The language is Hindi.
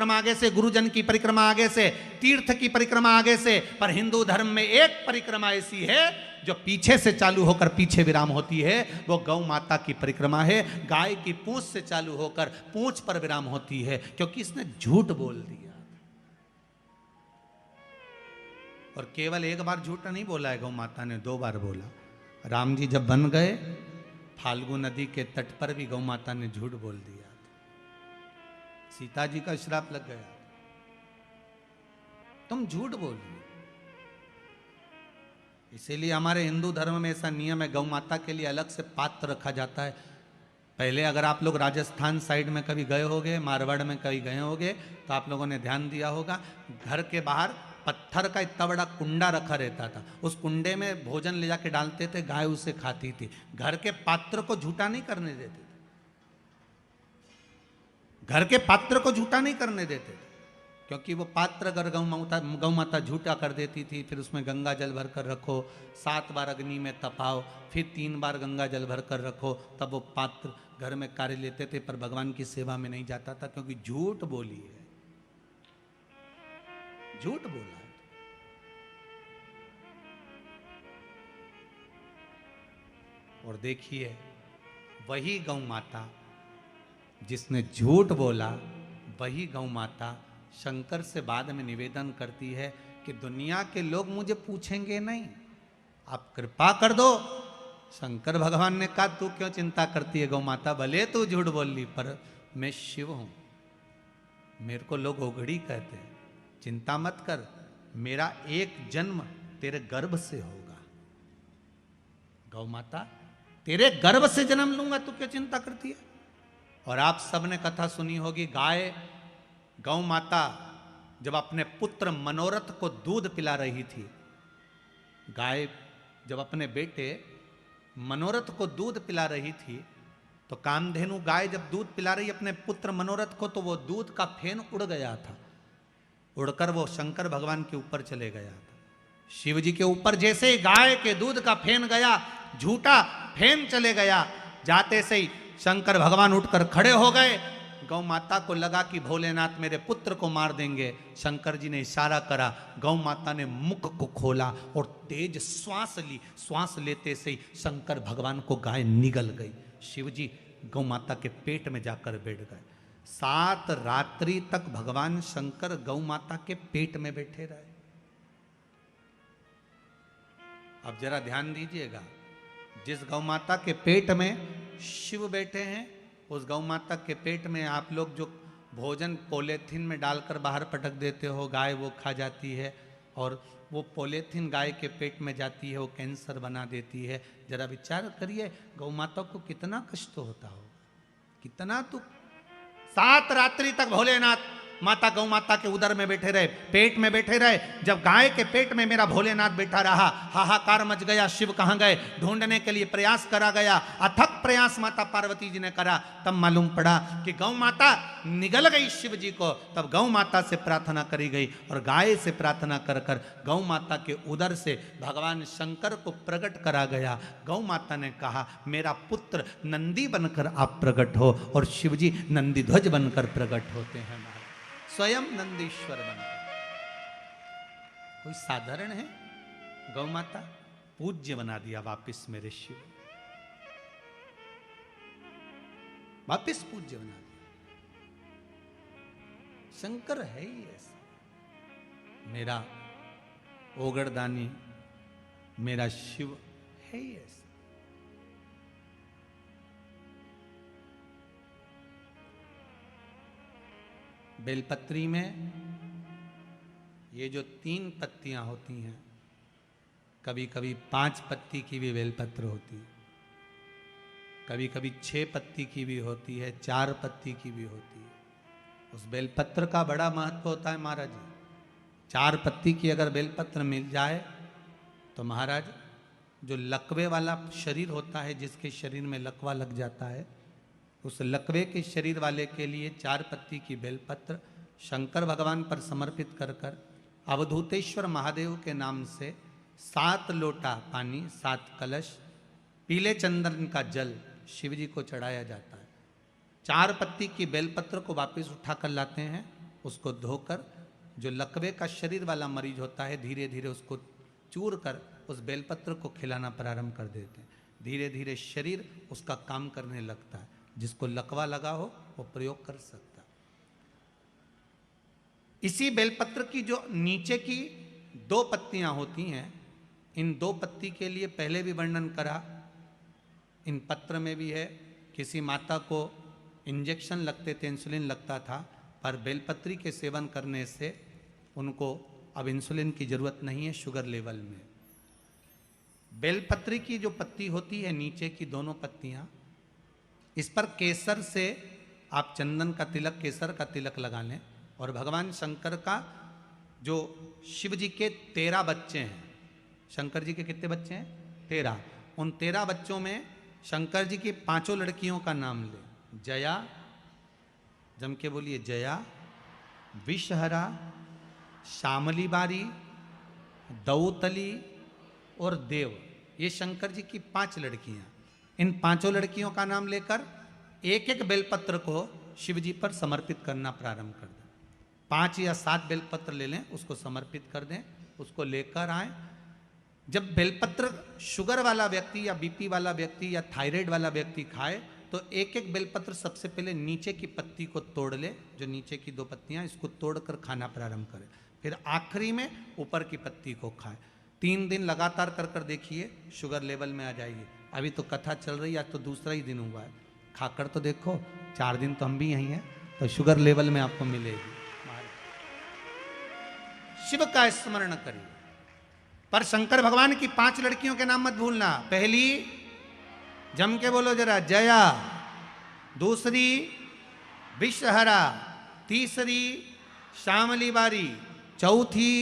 परिक्रमा आगे से, गुरुजन की परिक्रमा आगे से, तीर्थ की परिक्रमा आगे से, पर हिंदू धर्म में एक परिक्रमा ऐसी है जो पीछे से चालू होकर पीछे विराम होती है, वो गौ माता की परिक्रमा है। गाय की पूंछ से चालू होकर पूंछ पर विराम होती है, क्योंकि इसने झूठ बोल दिया। और केवल एक बार झूठ नहीं बोला है गौ माता ने, 2 बार बोला। राम जी जब बन गए, फाल्गु नदी के तट पर भी गौ माता ने झूठ बोल दिया। सीता जी का श्राप लग गया, तुम झूठ बोल रहे। इसीलिए हमारे हिंदू धर्म में ऐसा नियम है, गौ माता के लिए अलग से पात्र रखा जाता है। पहले अगर आप लोग राजस्थान साइड में कभी गए होगे, मारवाड़ में कभी गए होगे, तो आप लोगों ने ध्यान दिया होगा, घर के बाहर पत्थर का इतना बड़ा कुंडा रखा रहता था। उस कुंडे में भोजन ले जाके डालते थे, गाय उसे खाती थी। घर के पात्र को झूठा नहीं करने देते थे, घर के पात्र को झूठा नहीं करने देते थे, क्योंकि वो पात्र अगर गौ माता झूठा कर देती थी, फिर उसमें गंगा जल भर कर रखो, 7 बार अग्नि में तपाओ, फिर 3 बार गंगा जल भर कर रखो, तब वो पात्र घर में कार्य लेते थे, पर भगवान की सेवा में नहीं जाता था, क्योंकि झूठ बोली है, झूठ बोला है। और देखिए, वही गौ माता जिसने झूठ बोला, वही गौ माता शंकर से बाद में निवेदन करती है कि दुनिया के लोग मुझे पूछेंगे नहीं, आप कृपा कर दो। शंकर भगवान ने कहा, तू क्यों चिंता करती है गौ माता, भले तू झूठ बोल ली, पर मैं शिव हूं, मेरे को लोग ओघड़ी कहते हैं, चिंता मत कर, मेरा एक जन्म तेरे गर्भ से होगा। गौ माता, तेरे गर्भ से जन्म लूंगा, तू क्यों चिंता करती है। और आप सबने कथा सुनी होगी, गौ माता जब अपने पुत्र मनोरथ को दूध पिला रही थी, गाय जब अपने बेटे मनोरथ को दूध पिला रही थी, तो कामधेनु गाय जब दूध पिला रही अपने पुत्र मनोरथ को, तो वो दूध का फेन उड़ गया था, उड़कर वो शंकर भगवान के ऊपर चले गया था। शिव जी के ऊपर जैसे ही गाय के दूध का फेन गया, झूठा फेन चले गया, जाते से ही शंकर भगवान उठकर खड़े हो गए। गौ माता को लगा कि भोलेनाथ मेरे पुत्र को मार देंगे। शंकर जी ने इशारा करा, गौ माता ने मुख को खोला और तेज श्वास ली। श्वास लेते से ही शंकर भगवान को गाय निगल गई। शिव जी गौ माता के पेट में जाकर बैठ गए। 7 रात्रि तक भगवान शंकर गौ माता के पेट में बैठे रहे। अब जरा ध्यान दीजिएगा, जिस गौ माता के पेट में शिव बैठे हैं, उस गौ माता के पेट में आप लोग जो भोजन पॉलीथीन में डालकर बाहर पटक देते हो, गाय वो खा जाती है, और वो पॉलीथीन गाय के पेट में जाती है, वो कैंसर बना देती है। जरा विचार करिए, गौ माता को कितना कष्ट होता हो, कितना दुख। 7 रात्रि तक भोलेनाथ माता गौ माता के उदर में बैठे रहे, पेट में बैठे रहे। जब गाय के पेट में मेरा भोलेनाथ बैठा रहा, हाहाकार मच गया। शिव कहाँ गए, ढूंढने के लिए प्रयास करा गया। अथक प्रयास माता पार्वती जी ने करा, तब मालूम पड़ा कि गौ माता निगल गई शिव जी को। तब गौ माता से प्रार्थना करी गई, और गाय से प्रार्थना कर कर गौ माता के उदर से भगवान शंकर को प्रकट करा गया। गौ माता ने कहा, मेरा पुत्र नंदी बनकर आप प्रकट हो, और शिव जी नंदी ध्वज बनकर प्रकट होते हैं, स्वयं नंदीश्वर बनकर। कोई साधारण है, गौ माता पूज्य बना दिया वापिस मेरे शिव, वापिस पूज्य बना दिया। शंकर है ही ऐसा, मेरा ओगड़दानी मेरा शिव है ही ऐसा। बेलपत्री में ये जो 3 पत्तियां होती हैं, कभी कभी 5 पत्ती की भी बेलपत्र होती है, कभी कभी 6 पत्ती की भी होती है, 4 पत्ती की भी होती है। उस बेलपत्र का बड़ा महत्व होता है महाराज जी। 4 पत्ती की अगर बेलपत्र मिल जाए तो महाराज, जो लकवे वाला शरीर होता है, जिसके शरीर में लकवा लग जाता है, उस लकवे के शरीर वाले के लिए 4 पत्ती की बेलपत्र शंकर भगवान पर समर्पित कर कर अवधूतेश्वर महादेव के नाम से 7 लोटा पानी, 7 कलश, पीले चंदन का जल शिव जी को चढ़ाया जाता है। 4 पत्ती की बेलपत्र को वापस उठा कर लाते हैं, उसको धोकर, जो लकवे का शरीर वाला मरीज होता है, धीरे धीरे उसको चूर कर उस बेलपत्र को खिलाना प्रारंभ कर देते हैं। धीरे धीरे शरीर उसका काम करने लगता है। जिसको लकवा लगा हो वो प्रयोग कर सकता है। इसी बेलपत्र की जो नीचे की 2 पत्तियां होती हैं, इन 2 पत्ती के लिए पहले भी वर्णन करा, इन पत्र में भी है। किसी माता को इंजेक्शन लगते थे, इंसुलिन लगता था, पर बेलपत्री के सेवन करने से उनको अब इंसुलिन की जरूरत नहीं है शुगर लेवल में। बेलपत्री की जो पत्ती होती है, नीचे की दोनों पत्तियां, इस पर केसर से आप चंदन का तिलक, केसर का तिलक लगा लें। और भगवान शंकर का जो शिव जी के 13 बच्चे हैं, शंकर जी के कितने बच्चे हैं? 13। उन 13 बच्चों में शंकर जी की 5 लड़कियों का नाम ले। जया, जम के बोलिए, जया, विषहरा, श्यामली बारी, दौतली और देव। ये शंकर जी की 5 लड़कियां। इन 5 लड़कियों का नाम लेकर एक एक बेलपत्र को शिव जी पर समर्पित करना प्रारंभ कर दें। 5 या 7 बेलपत्र ले लें, उसको समर्पित कर दें, उसको लेकर आए। जब बेलपत्र शुगर वाला व्यक्ति या बीपी वाला व्यक्ति या थायराइड वाला व्यक्ति खाए, तो एक एक बेलपत्र सबसे पहले नीचे की पत्ती को तोड़ ले, जो नीचे की 2 पत्तियां, इसको तोड़कर खाना प्रारंभ करे। फिर आखिरी में ऊपर की पत्ती को खाए। 3 दिन लगातार कर कर देखिए, शुगर लेवल में आ जाएगी। अभी तो कथा चल रही है, आज तो दूसरा ही दिन हुआ है, खाकर तो देखो, 4 दिन तो हम भी यहीं हैं, तो शुगर लेवल में आपको मिलेगी। शिव का स्मरण करिए। पर शंकर भगवान की 5 लड़कियों के नाम मत भूलना। पहली, जम के बोलो जरा, जया। दूसरी, विषहरा। तीसरी, श्यामली बारी। चौथी,